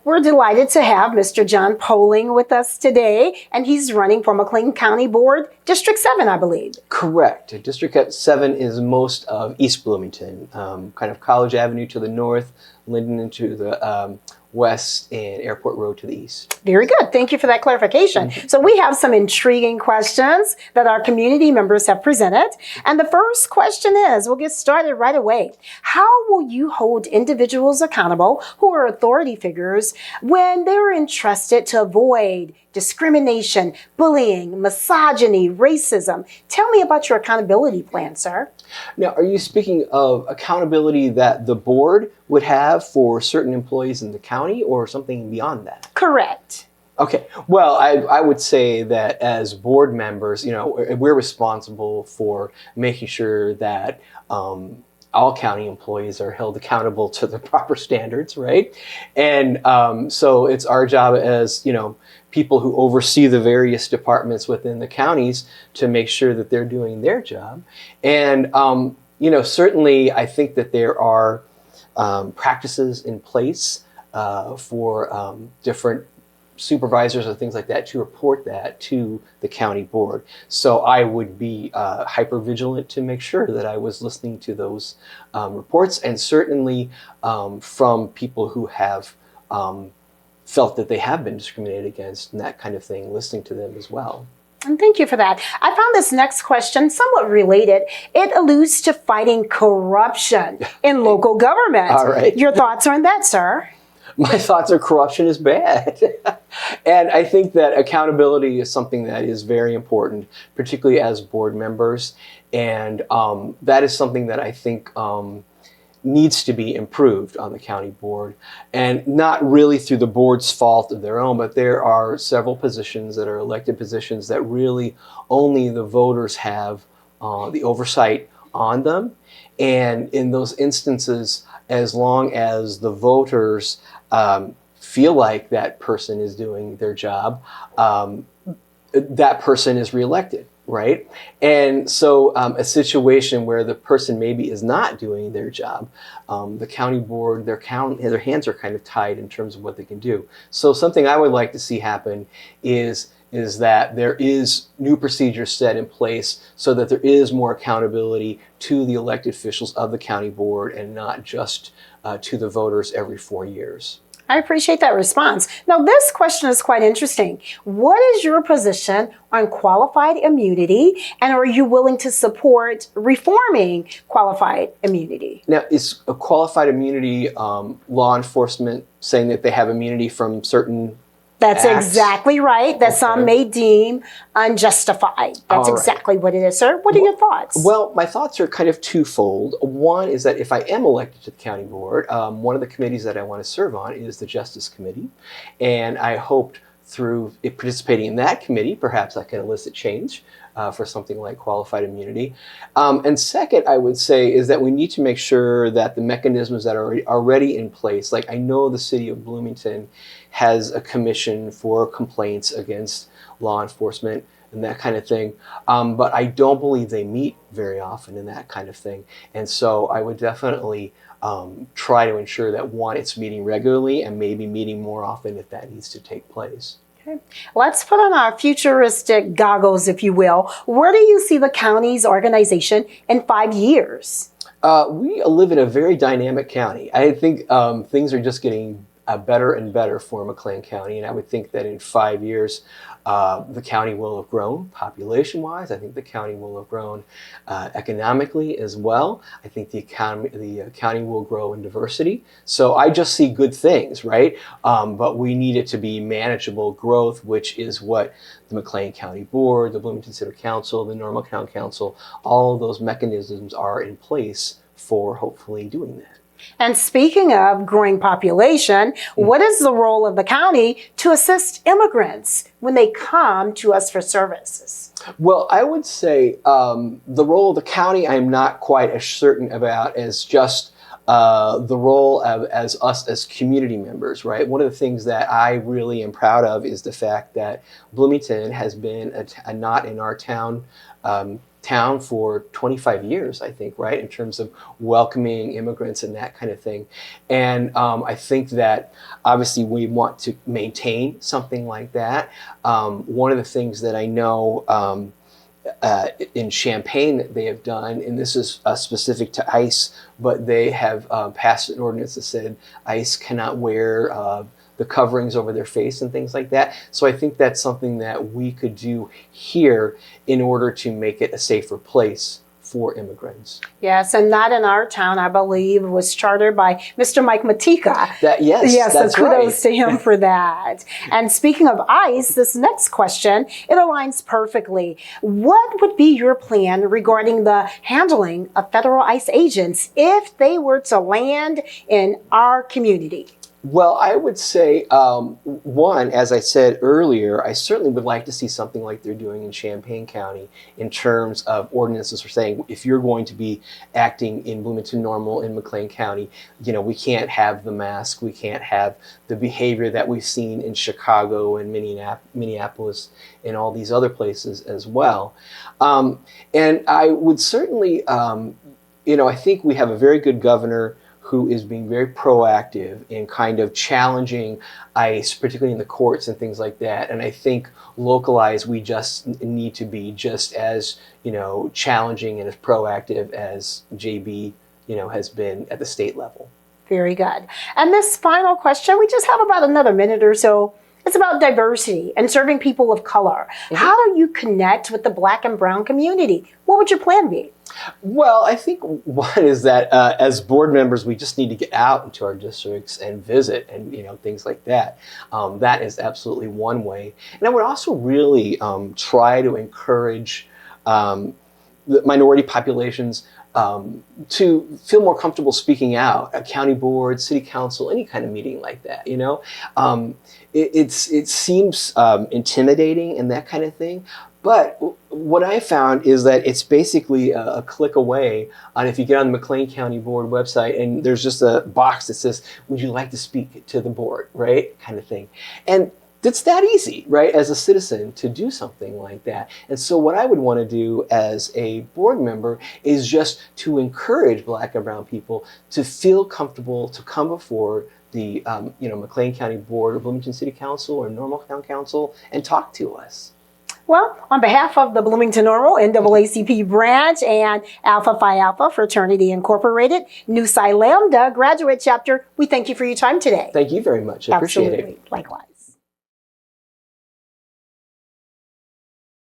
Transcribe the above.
We're delighted to have Mr. John Poling with us today, and he's running for McLean County Board, District 7, I believe. Correct. District 7 is most of East Bloomington, kind of College Avenue to the north, Linden to the west, and Airport Road to the east. Very good. Thank you for that clarification. So we have some intriguing questions that our community members have presented. And the first question is, we'll get started right away. How will you hold individuals accountable who are authority figures when they're entrusted to avoid discrimination, bullying, misogyny, racism? Tell me about your accountability plan, sir. Now, are you speaking of accountability that the board would have for certain employees in the county or something beyond that? Correct. Okay. Well, I would say that as board members, we're responsible for making sure that all county employees are held accountable to the proper standards, right? And so it's our job as, people who oversee the various departments within the counties to make sure that they're doing their job. And, certainly I think that there are practices in place for different supervisors or things like that to report that to the county board. So I would be hyper vigilant to make sure that I was listening to those reports, and certainly from people who have felt that they have been discriminated against and that kind of thing, listening to them as well. And thank you for that. I found this next question somewhat related. It alludes to fighting corruption in local government. All right. Your thoughts on that, sir? My thoughts are corruption is bad. And I think that accountability is something that is very important, particularly as board members. And that is something that I think needs to be improved on the county board, and not really through the board's fault of their own, but there are several positions that are elected positions that really only the voters have the oversight on them. And in those instances, as long as the voters feel like that person is doing their job, that person is reelected. Right? And so a situation where the person maybe is not doing their job, the county board, their hands are kind of tied in terms of what they can do. So something I would like to see happen is that there is new procedures set in place so that there is more accountability to the elected officials of the county board and not just to the voters every 4 years. I appreciate that response. Now, this question is quite interesting. What is your position on qualified immunity, and are you willing to support reforming qualified immunity? Now, is a qualified immunity law enforcement saying that they have immunity from certain That's acts? Exactly right. That some may deem unjustified. That's exactly what it is, sir. What are your thoughts? Well, my thoughts are kind of twofold. One is that if I am elected to the county board, one of the committees that I want to serve on is the Justice Committee. And I hoped through participating in that committee, perhaps I can elicit change for something like qualified immunity. And second, I would say, is that we need to make sure that the mechanisms that are already in place, like I know the city of Bloomington has a commission for complaints against law enforcement and that kind of thing. But I don't believe they meet very often in that kind of thing. And so I would definitely try to ensure that, one, it's meeting regularly and maybe meeting more often if that needs to take place. Okay. Let's put on our futuristic goggles, if you will. Where do you see the county's organization in 5 years? We live in a very dynamic county. I think things are just getting better and better for McLean County, and I would think that in 5 years the county will have grown population-wise. I think the county will have grown economically as well. I think the county will grow in diversity. So I just see good things, right? But we need it to be manageable growth, which is what the McLean County Board, the Bloomington City Council, the Normal County Council, all of those mechanisms are in place for hopefully doing that. And speaking of growing population, what is the role of the county to assist immigrants when they come to us for services? Well, I would say the role of the county I'm not quite as certain about as just the role as us as community members, right? One of the things that I really am proud of is the fact that Bloomington has been a not in our town town for 25 years, I think, right, in terms of welcoming immigrants and that kind of thing. And I think that obviously we want to maintain something like that. One of the things that I know in Champaign that they have done, and this is specific to ICE, but they have passed an ordinance that said ICE cannot wear the coverings over their face and things like that. So I think that's something that we could do here in order to make it a safer place for immigrants. Yes, and not in our town, I believe. It was chartered by Mr. Mike Matika. Yes, that's so kudos right. to him for that. And speaking of ICE, this next question, it aligns perfectly. What would be your plan regarding the handling of federal ICE agents if they were to land in our community? Well, I would say, one, as I said earlier, I certainly would like to see something like they're doing in Champaign County in terms of ordinances for saying, if you're going to be acting in Bloomington-Normal in McLean County, you know, we can't have the mask, we can't have the behavior that we've seen in Chicago and Minneapolis and all these other places as well. And I would certainly, you know, I think we have a very good governor who is being very proactive in kind of challenging ICE, particularly in the courts and things like that. And I think localized, we just need to be just as, you know, challenging and as proactive as JB, you know, has been at the state level. Very good. And this final question, we just have about another minute or so. It's about diversity and serving people of color. Mm-hmm. How do you connect with the Black and brown community? What would your plan be? Well, I think one is that as board members, we just need to get out into our districts and visit and, you know, things like that. That is absolutely one way. And I would also really try to encourage the minority populations to feel more comfortable speaking out at county board, city council, any kind of meeting like that, you know. It seems intimidating and that kind of thing. But what I found is that it's basically a click away on if you get on the McLean County Board website and there's just a box that says, would you like to speak to the board, right? Kind of thing. And it's that easy, right, as a citizen to do something like that. And so what I would want to do as a board member is just to encourage Black and brown people to feel comfortable to come before the you know, McLean County Board or Bloomington City Council or Normal Town Council and talk to us. Well, on behalf of the Bloomington-Normal NAACP branch and Alpha Phi Alpha Fraternity Incorporated, Nu Psi Lambda graduate chapter, we thank you for your time today. Thank you very much. I appreciate it. Absolutely. Likewise.